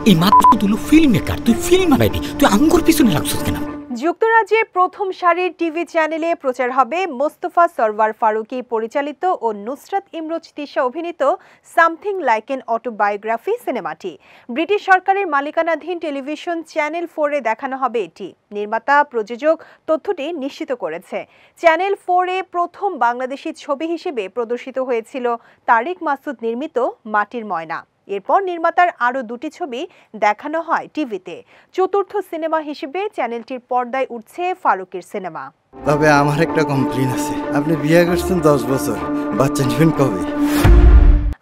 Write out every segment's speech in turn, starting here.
এই মাত্র তুই ফিল্ম মেকার, তুই ফিল্ম বানাইবি, তুই আঙ্গুর পিছনে লাগছিস কেন? যুক্তরাজ্যের প্রথম সারির টিভি চ্যানেলে প্রচার হবে মোস্তফা সরওয়ার ফারুকী পরিচালিত ও নুসরাত ইমরোজ তিশা অভিনীত সামথিং লাইক এন অটোবায়োগ্রাফি সিনেমাটি। ব্রিটিশ সরকারের মালিকানাধীন টেলিভিশন চ্যানেল 4-এ দেখানো হবে এটি। নির্মাতা প্রযোজক তথ্যটি নিশ্চিত করেছে। চ্যানেল 4-এ প্রথম বাংলাদেশি ছবি হিসেবে প্রদর্শিত হয়েছিল তারিক মাসুদ নির্মিত মাটির ময়না। এরপর নির্মাতার আরও দুটি ছবি দেখানো হয় টিভিতে। চতুর্থ সিনেমা হিসেবে চ্যানেলটির পর্দায় উঠছে ফারুকের সিনেমা। তবে আমার একটা কমপ্লেইন আছে, আপনি বিয়ে করছেন 10 বছর, বাচ্চা নেবেন কবে?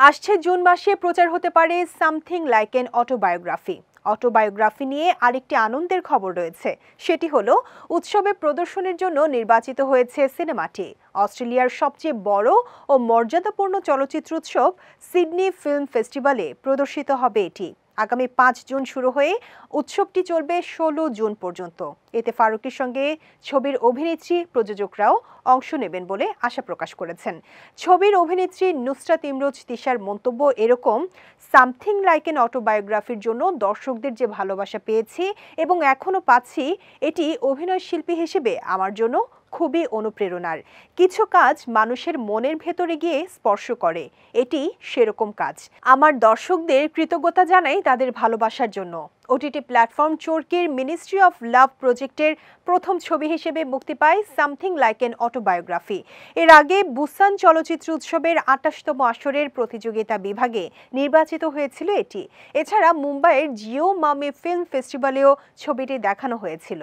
আসছে জুন মাসে প্রচার হতে পারে সামথিং লাইক এন অটোবায়োগ্রাফি নিয়ে আরেকটি আনন্দের খবর রয়েছে। সেটি হলো উৎসবে প্রদর্শনের জন্য নির্বাচিত হয়েছে সিনেমাটি। অস্ট্রেলিয়ার সবচেয়ে বড় ও মর্যাদাপূর্ণ চলচ্চিত্র উৎসব সিডনি ফিল্ম ফেস্টিভ্যালে প্রদর্শিত হবে এটি। আগামী 5 জুন শুরু হয়ে উৎসবটি চলবে 16 জুন পর্যন্ত। এতে ফারুকের সঙ্গে ছবির অভিনেত্রী প্রযোজকরাও অংশ নেবেন বলে আশা প্রকাশ করেছেন। ছবির অভিনেত্রী নুসরাত ইমরোজ তিশার মন্তব্য এরকম, সামথিং লাইক এন অটোবায়োগ্রাফির জন্য দর্শকদের যে ভালোবাসা পেয়েছি এবং এখনো পাচ্ছি, এটি অভিনয় শিল্পী হিসেবে আমার জন্য খুবই অনুপ্রেরণার। কিছু কাজ মানুষের মনের ভেতরে গিয়ে স্পর্শ করে, এটি সেরকম কাজ। আমার দর্শকদের কৃতজ্ঞতা জানাই তাদের ভালোবাসার জন্য। ওটিটি প্ল্যাটফর্ম চরকির মিনিস্ট্রি অফ লাভ প্রজেক্টের প্রথম ছবি হিসেবে মুক্তি পায় সামথিং লাইক এন অটোবায়োগ্রাফি। এর আগে বুসান চলচ্চিত্র উৎসবের 28তম আসরের প্রতিযোগিতা বিভাগে নির্বাচিত হয়েছিল এটি। এছাড়া মুম্বাইয়ের জিও মামি ফিল্ম ফেস্টিভ্যালেও ছবিটি দেখানো হয়েছিল।